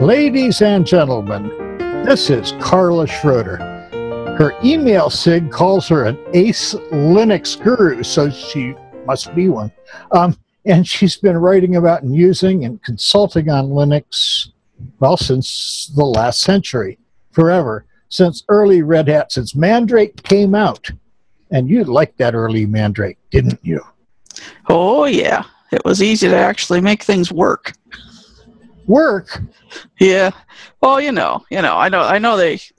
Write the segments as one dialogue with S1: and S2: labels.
S1: Ladies and gentlemen, this is Carla Schroder. Her email sig calls her an ace Linux guru, so she must be one. And she's been writing about and using and consulting on Linux, well, since the last century, forever, since early Red Hat, since Mandrake came out. And you liked that early Mandrake, didn't you?
S2: Oh, yeah. It was easy to actually make things work.
S1: Work?
S2: Yeah. Well, I know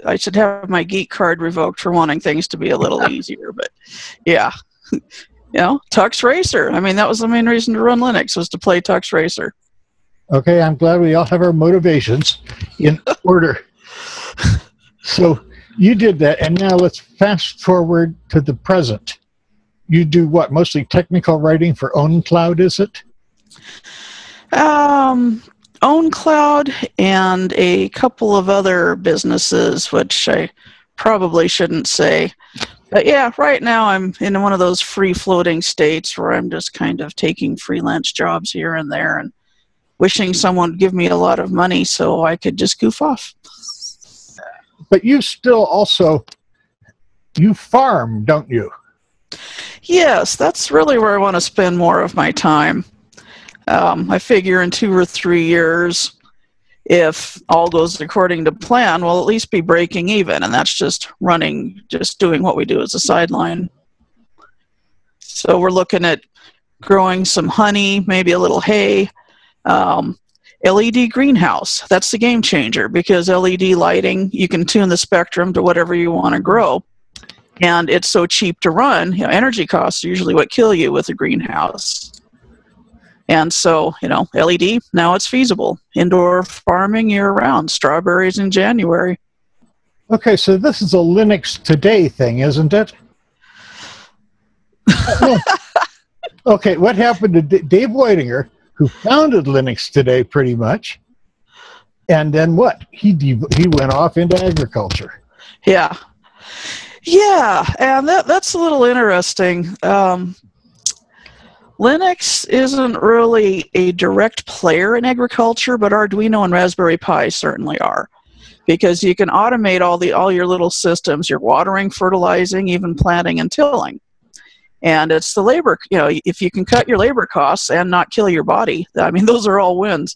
S2: I should have my geek card revoked for wanting things to be a little easier, but yeah. Tux Racer. I mean, that was the main reason to run Linux, was to play Tux Racer.
S1: Okay, I'm glad we all have our motivations in order. So you did that, and now let's fast forward to the present. You do what? Mostly technical writing for OwnCloud, is it?
S2: OwnCloud and a couple of other businesses, which I probably shouldn't say. But yeah, right now I'm in one of those free-floating states where I'm just kind of taking freelance jobs here and there and wishing someone would give me a lot of money so I could just goof off.
S1: But you still also, you farm, don't you?
S2: Yes, that's really where I want to spend more of my time. I figure in 2 or 3 years, if all goes according to plan, we'll at least be breaking even, and that's just doing what we do as a sideline. So we're looking at growing some honey, maybe a little hay, LED greenhouse. That's the game changer, because LED lighting, you can tune the spectrum to whatever you want to grow. And it's so cheap to run. Energy costs are usually what kill you with a greenhouse. And so, LED, now it's feasible. Indoor farming year-round, strawberries in January.
S1: Okay, so this is a Linux Today thing, isn't it? Okay, what happened to Dave Whitinger, who founded Linux Today pretty much, and then what? He went off into agriculture.
S2: Yeah. Yeah, and that's a little interesting. Linux isn't really a direct player in agriculture, but Arduino and Raspberry Pi certainly are, because you can automate all your little systems, your watering, fertilizing, even planting and tilling. And it's the labor, if you can cut your labor costs and not kill your body, I mean, those are all wins.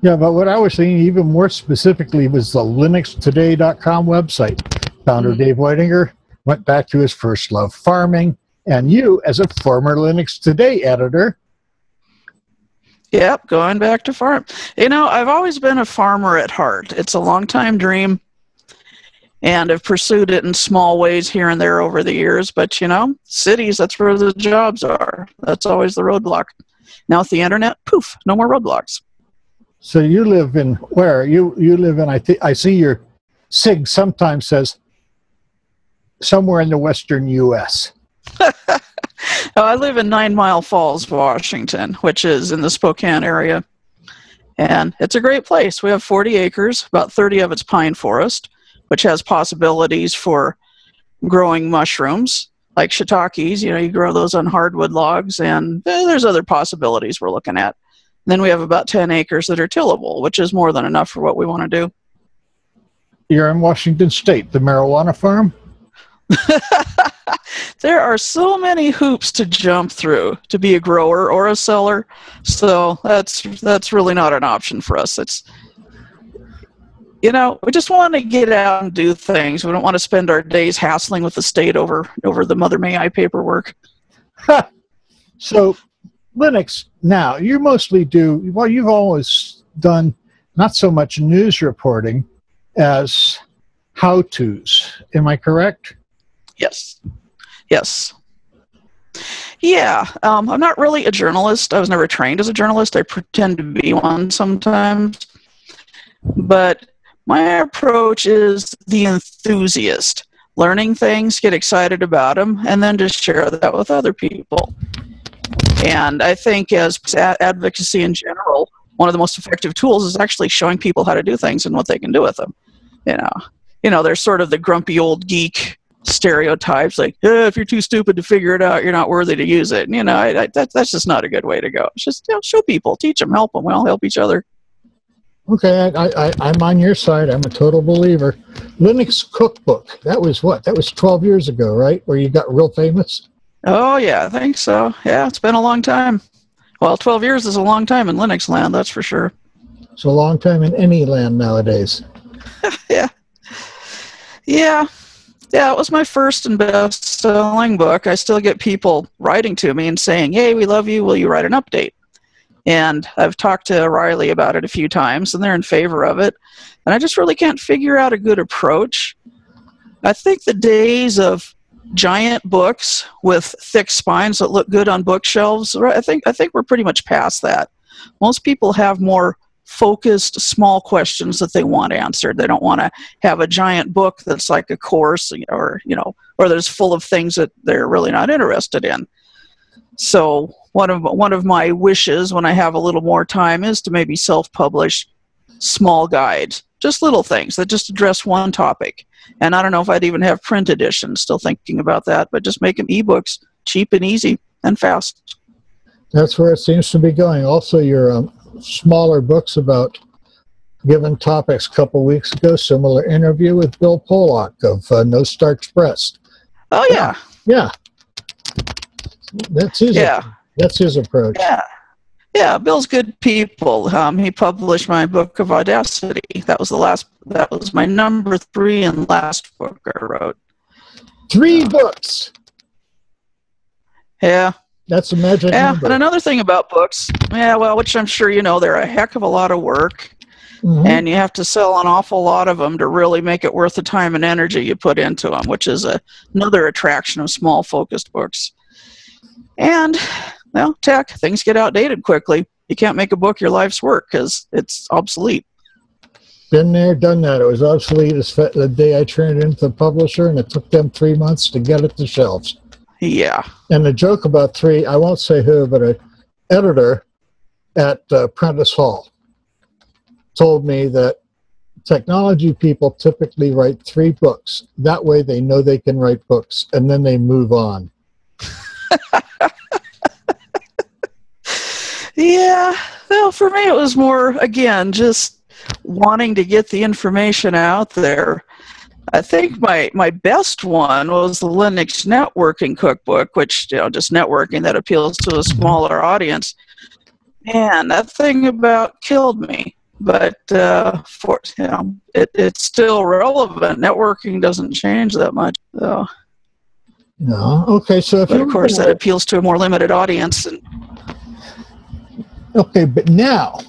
S1: Yeah, but what I was thinking even more specifically was the linuxtoday.com website. Founder Dave Whitinger went back to his first love, farming, and you, as a former Linux Today editor.
S2: Yep, going back to farm. I've always been a farmer at heart. It's a long-time dream, and I've pursued it in small ways here and there over the years. But, cities, that's where the jobs are. That's always the roadblock. Now with the internet, poof, no more roadblocks.
S1: So you live in where? You live in, I see your SIG sometimes says somewhere in the western U.S.
S2: I live in 9 Mile Falls, Washington, which is in the Spokane area. And it's a great place. We have 40 acres, about 30 of it's pine forest, which has possibilities for growing mushrooms, like shiitakes. You grow those on hardwood logs, and there's other possibilities we're looking at. And then we have about 10 acres that are tillable, which is more than enough for what we want to do.
S1: You're in Washington State, the marijuana farm?
S2: There are so many hoops to jump through to be a grower or a seller, so that's really not an option for us. It's we just want to get out and do things. We don't want to spend our days hassling with the state over the Mother May I paperwork.
S1: So Linux, now you mostly do, well, you've always done not so much news reporting as how-tos. Am I correct?
S2: Yes. Yeah, I'm not really a journalist. I was never trained as a journalist. I pretend to be one sometimes. But my approach is the enthusiast. Learning things, get excited about them, and then just share that with other people. And I think as advocacy in general, one of the most effective tools is actually showing people how to do things and what they can do with them. There's sort of the grumpy old geek stereotypes, like, if you're too stupid to figure it out, you're not worthy to use it. And, that's just not a good way to go. It's just show people, teach them, help them. We all help each other.
S1: Okay, I'm on your side. I'm a total believer. Linux Cookbook. That was what? That was 12 years ago, right? Where you got real famous?
S2: Oh, yeah, I think so. Yeah, it's been a long time. Well, 12 years is a long time in Linux land, that's for sure.
S1: It's a long time in any land nowadays.
S2: Yeah. Yeah. Yeah, it was my first and best-selling book. I still get people writing to me and saying, hey, we love you. Will you write an update? And I've talked to Riley about it a few times, and they're in favor of it. And I just really can't figure out a good approach. I think the days of giant books with thick spines that look good on bookshelves, I think we're pretty much past that. Most people have more focused small questions that they want answered. They don't want to have a giant book that's like a course, or there's full of things that they're really not interested in. So one of my wishes when I have a little more time is to maybe self-publish small guides, just little things that just address one topic. And I don't know if I'd even have print editions, still thinking about that, but just make them ebooks, cheap and easy and fast.
S1: That's where it seems to be going. Also, your smaller books about given topics. A couple weeks ago, similar interview with Bill Pollock of No Starch Press.
S2: Oh, yeah.
S1: Yeah. That's his approach.
S2: Yeah. Yeah, Bill's good people. He published my book of Audacity. That was my number 3 and last book I wrote.
S1: 3 books.
S2: Yeah.
S1: That's a magic number.
S2: And another thing about books, which I'm sure you know, they're a heck of a lot of work. Mm-hmm. And you have to sell an awful lot of them to really make it worth the time and energy you put into them, which is another attraction of small, focused books. And tech, things get outdated quickly. You can't make a book your life's work because it's obsolete.
S1: Been there, done that. It was obsolete the day I turned it into the publisher, and it took them 3 months to get it to shelves.
S2: Yeah.
S1: And the joke about 3, I won't say who, but an editor at Prentice Hall told me that technology people typically write 3 books. That way they know they can write books, and then they move on.
S2: Yeah, well, for me it was more, again, just wanting to get the information out there. I think my best one was the Linux networking cookbook, which, just networking that appeals to a smaller audience. Man, that thing about killed me. But it's still relevant. Networking doesn't change that much. So.
S1: No, okay. So,
S2: of course, that appeals to a more limited audience.
S1: Okay, but now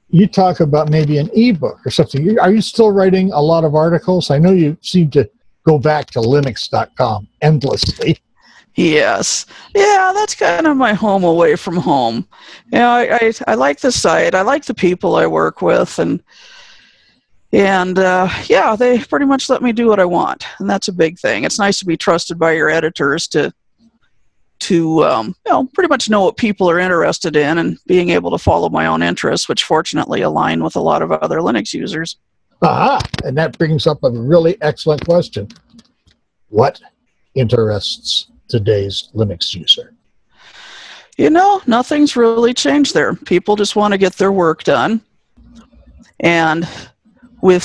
S1: you talk about maybe an ebook or something. Are you still writing a lot of articles? I know you seem to go back to Linux.com endlessly.
S2: Yes. Yeah, that's kind of my home away from home. I like the site. I like the people I work with. And they pretty much let me do what I want. And that's a big thing. It's nice to be trusted by your editors to pretty much know what people are interested in and being able to follow my own interests, which fortunately align with a lot of other Linux users.
S1: Aha! And that brings up a really excellent question. What interests today's Linux user?
S2: Nothing's really changed there. People just want to get their work done. And with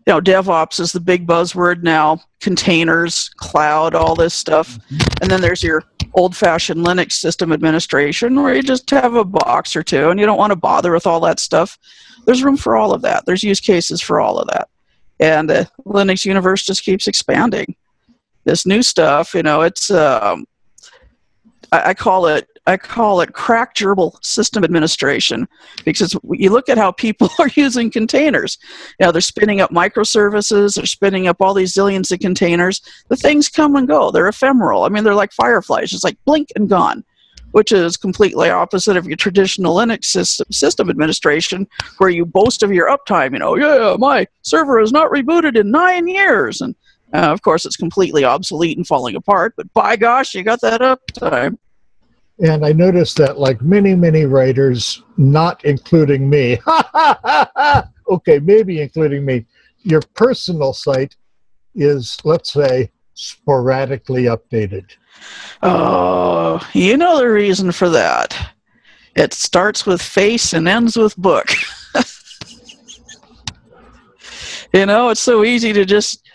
S2: DevOps is the big buzzword now, containers, cloud, all this stuff. And then there's your old-fashioned Linux system administration where you just have a box or two and you don't want to bother with all that stuff. There's room for all of that. There's use cases for all of that. And the Linux universe just keeps expanding. This new stuff, it's I call it crack gerbil system administration, because you look at how people are using containers. They're spinning up microservices, they're spinning up all these zillions of containers. The things come and go. They're ephemeral. I mean, they're like fireflies, just like blink and gone, which is completely opposite of your traditional Linux system administration, where you boast of your uptime. My server is not rebooted in 9 years. And of course, it's completely obsolete and falling apart, but by gosh, you got that uptime.
S1: And I noticed that, like many, many writers, not including me, okay, maybe including me, your personal site is, let's say, sporadically updated.
S2: Oh, you know the reason for that. It starts with face and ends with book. You know, it's so easy to just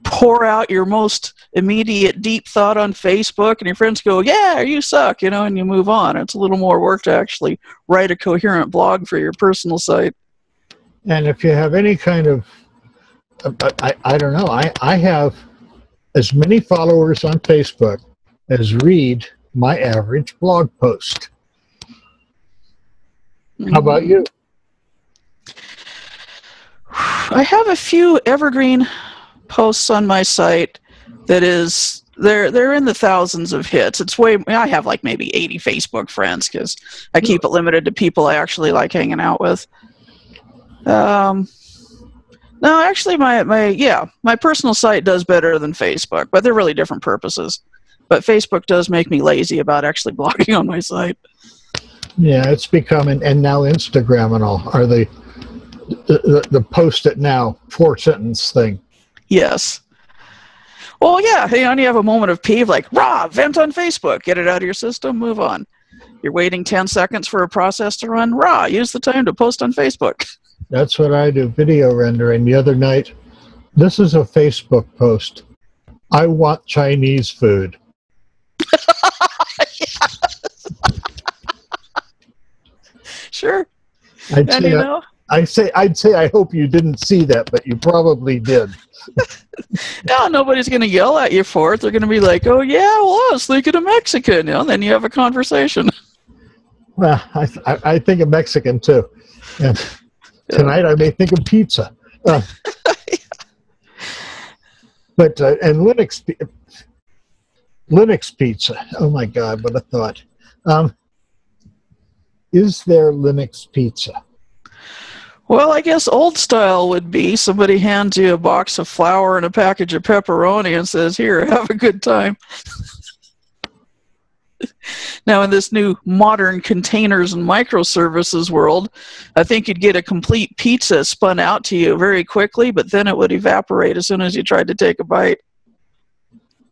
S2: pour out your most immediate deep thought on Facebook, and your friends go, yeah, you suck, you know, and you move on. It's a little more work to actually write a coherent blog for your personal site.
S1: And if you have any kind of, I don't know, I have as many followers on Facebook as read my average blog post. How about you?
S2: I have a few evergreen posts on my site that is they're in the thousands of hits. I have like maybe 80 Facebook friends because I keep it limited to people I actually like hanging out with. No, actually my personal site does better than Facebook, but they're really different purposes. But Facebook does make me lazy about actually blogging on my site.
S1: Yeah, it's becoming, and now Instagram and all are the post it now 4-sentence thing.
S2: Yes. Well, yeah, you have a moment of peeve, like, vent on Facebook, get it out of your system, move on. You're waiting 10 seconds for a process to run, use the time to post on Facebook.
S1: That's what I do, video rendering. The other night, this is a Facebook post. I want Chinese food.
S2: Sure.
S1: I'd say I hope you didn't see that, but you probably did.
S2: No, nobody's going to yell at you for it. They're going to be like, oh, yeah, well, I was thinking of Mexican. And then you have a conversation. Well,
S1: I think of Mexican, too. And tonight I may think of pizza. But and Linux pizza. Oh, my God, what a thought. Is there Linux pizza?
S2: Well, I guess old style would be somebody hands you a box of flour and a package of pepperoni and says, here, have a good time. Now, in this new modern containers and microservices world, I think you'd get a complete pizza spun out to you very quickly, but then it would evaporate as soon as you tried to take a bite.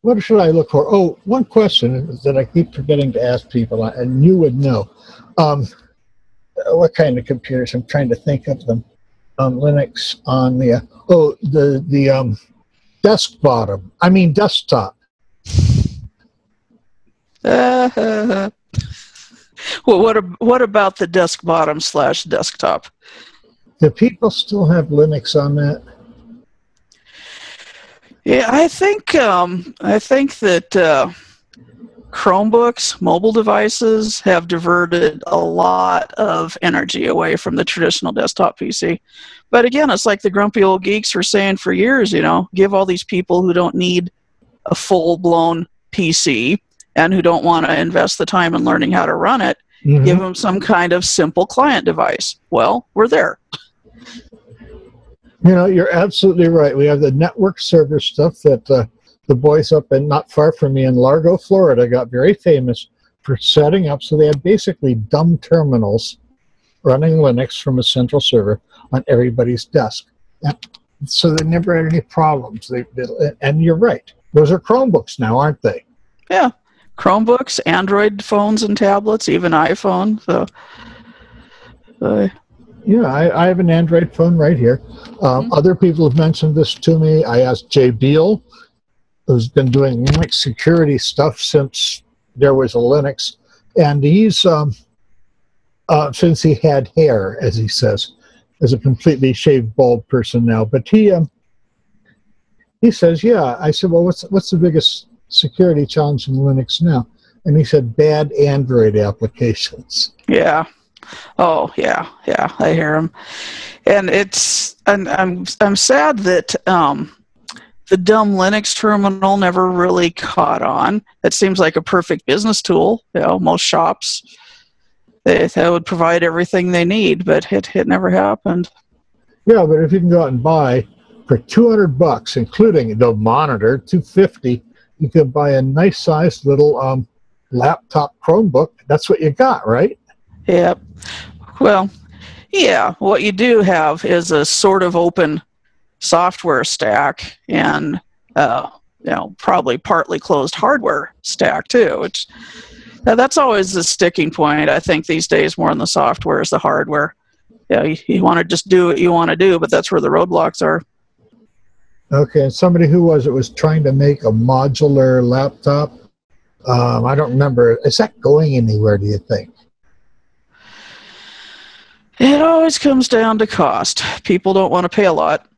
S1: What should I look for? Oh, one question that I keep forgetting to ask people, and you would know. What kind of computers? I'm trying to think of them. Linux on the desktop.
S2: Well, what about the desk bottom / desktop?
S1: Do people still have Linux on that?
S2: Yeah, I think that Chromebooks, mobile devices have diverted a lot of energy away from the traditional desktop PC. But again, it's like the grumpy old geeks were saying for years, give all these people who don't need a full-blown PC and who don't want to invest the time in learning how to run it, give them some kind of simple client device. Well, we're there.
S1: You're absolutely right. We have the network server stuff that the boys up and not far from me in Largo, Florida, got very famous for setting up. So they had basically dumb terminals running Linux from a central server on everybody's desk. And so they never had any problems. And you're right. Those are Chromebooks now, aren't they?
S2: Yeah. Chromebooks, Android phones and tablets, even iPhone. So,
S1: yeah, I have an Android phone right here. Other people have mentioned this to me. I asked Jay Beal, who's been doing Linux security stuff since there was a Linux, and he's since he had hair, as he says, as a completely shaved bald person now. But he says, yeah. I said, well, what's the biggest security challenge in Linux now? And he said, bad Android applications.
S2: Yeah. Oh, yeah, I hear him. And I'm sad that the dumb Linux terminal never really caught on. It seems like a perfect business tool. Most shops, they would provide everything they need, but it never happened.
S1: Yeah, but if you can go out and buy for $200, including the monitor, $250, you can buy a nice sized little laptop Chromebook. That's what you got, right?
S2: Yep. Well, yeah, what you do have is a sort of open software stack and probably partly closed hardware stack too, which that's always the sticking point. I think these days more on the software is the hardware. Yeah, you want to just do what you want to do, but that's where the roadblocks are.
S1: Okay, and somebody who was trying to make a modular laptop. I don't remember. Is that going anywhere, do you think?
S2: It always comes down to cost. People don't want to pay a lot.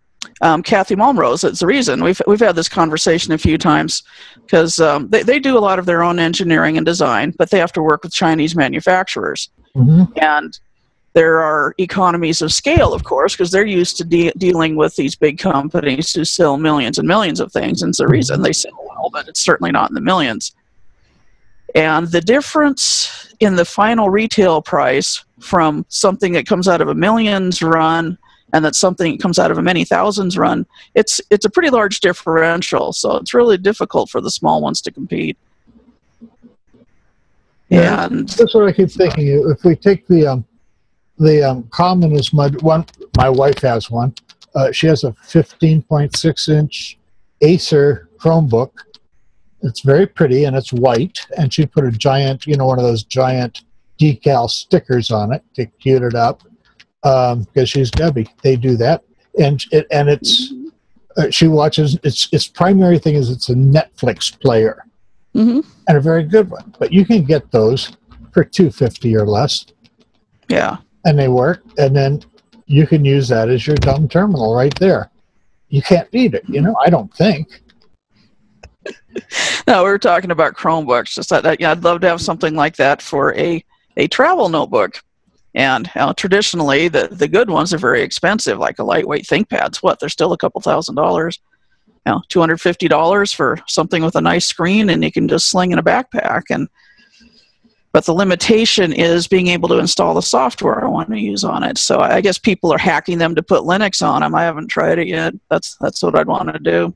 S2: Kathy Malmrose, it's the reason. We've had this conversation a few times because they do a lot of their own engineering and design, but they have to work with Chinese manufacturers.
S1: Mm-hmm.
S2: And there are economies of scale, of course, because they're used to dealing with these big companies who sell millions and millions of things, and it's the reason they sell well, but it's certainly not in the millions. And the difference in the final retail price from something that comes out of a millions run and that's something that comes out of a many thousands run, it's a pretty large differential. So it's really difficult for the small ones to compete.
S1: Yeah,
S2: and
S1: that's what I keep thinking. If we take the commonest one, my wife has one. She has a 15.6-inch Acer Chromebook. It's very pretty, and it's white, and she put a giant, one of those giant decal stickers on it to cute it up, because she's Debbie. They do that, and it's she watches. Its primary thing is it's a Netflix player,
S2: mm-hmm.
S1: and a very good one. But you can get those for $250 or less.
S2: Yeah,
S1: and they work, and then you can use that as your dumb terminal right there. You can't beat it, I don't think.
S2: No, we were talking about Chromebooks. Just that, I'd love to have something like that for a travel notebook. And traditionally, the good ones are very expensive, like a lightweight ThinkPads. They're still a couple $1,000s. $250 for something with a nice screen, and you can just sling in a backpack. But the limitation is being able to install the software I want to use on it. So I guess people are hacking them to put Linux on them. I haven't tried it yet. That's what I'd want to do.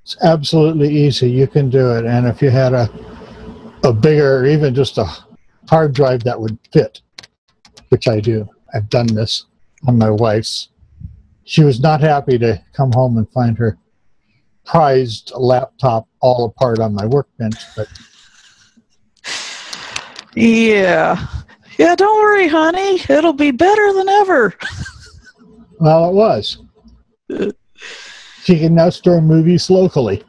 S1: It's absolutely easy. You can do it. And if you had a bigger, or even just a hard drive that would fit, which I do. I've done this on my wife's. She was not happy to come home and find her prized laptop all apart on my workbench, but
S2: yeah, don't worry, honey. It'll be better than ever.
S1: Well, it was. She can now store movies locally.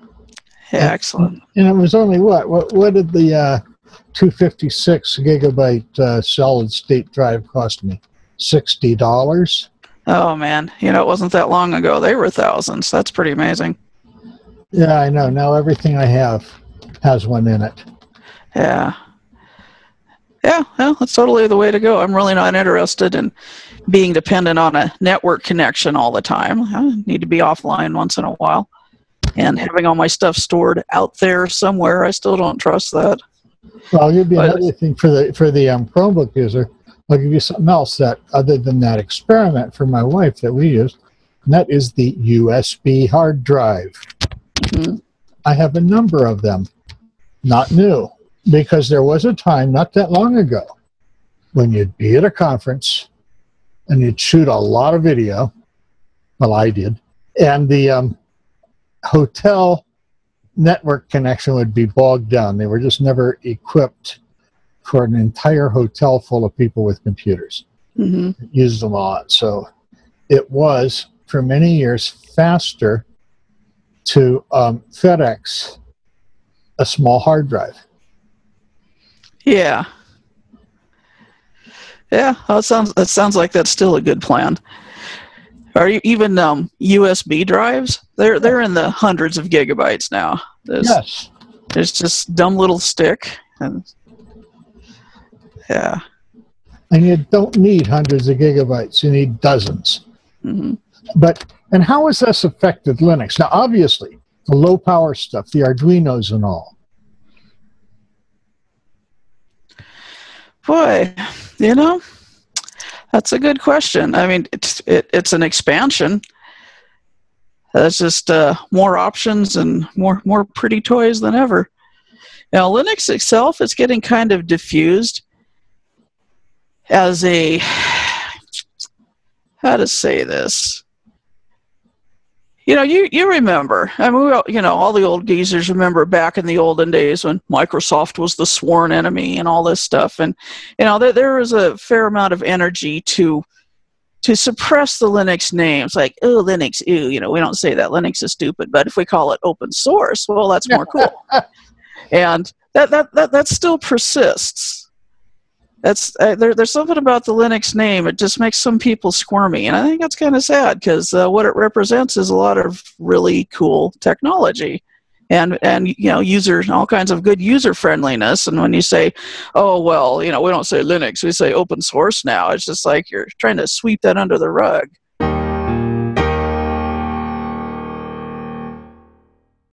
S2: Yeah, excellent.
S1: And it was only what did the 256 gigabyte solid state drive cost me? $60.
S2: Oh man, it wasn't that long ago. They were thousands. That's pretty amazing.
S1: Yeah, I know. Now everything I have has one in it.
S2: Yeah. Yeah, well, that's totally the way to go. I'm really not interested in being dependent on a network connection all the time. I need to be offline once in a while. And having all my stuff stored out there somewhere, I still don't trust that.
S1: Well, I'll give you another thing for the Chromebook user. I'll give you something else that, other than that experiment for my wife that we use, and that is the USB hard drive.
S2: Mm-hmm.
S1: I have a number of them, not new, because there was a time not that long ago when you'd be at a conference and you'd shoot a lot of video. Well, I did. And the hotel network connection would be bogged down. They were just never equipped for an entire hotel full of people with computers.
S2: Mm-hmm.
S1: Used them a lot. So it was, for many years, faster to FedEx a small hard drive.
S2: Yeah. Yeah, well, that sounds like that's still a good plan. Are you even USB drives? They're in the hundreds of gigabytes now.
S1: Yes.
S2: There's just dumb little stick. And yeah.
S1: And you don't need hundreds of gigabytes. You need dozens.
S2: Mm-hmm.
S1: And how has this affected Linux? Now, obviously, the low power stuff, the Arduinos and all.
S2: Boy, that's a good question. I mean, it's an expansion. That's just more options and more pretty toys than ever. Now, Linux itself is getting kind of diffused as a, how to say this? You remember, I mean, all the old geezers remember back in the olden days when Microsoft was the sworn enemy and all this stuff. And, there was a fair amount of energy to to suppress the Linux names, like, oh, Linux, ooh, you know, we don't say that. Linux is stupid. But if we call it open source, well, that's more cool. And that still persists. There's something about the Linux name. It just makes some people squirmy. And I think that's kind of sad because what it represents is a lot of really cool technology. And you know, all kinds of good user friendliness. And when you say, oh, well, you know, we don't say Linux, we say open source now, it's just like you're trying to sweep that under the rug.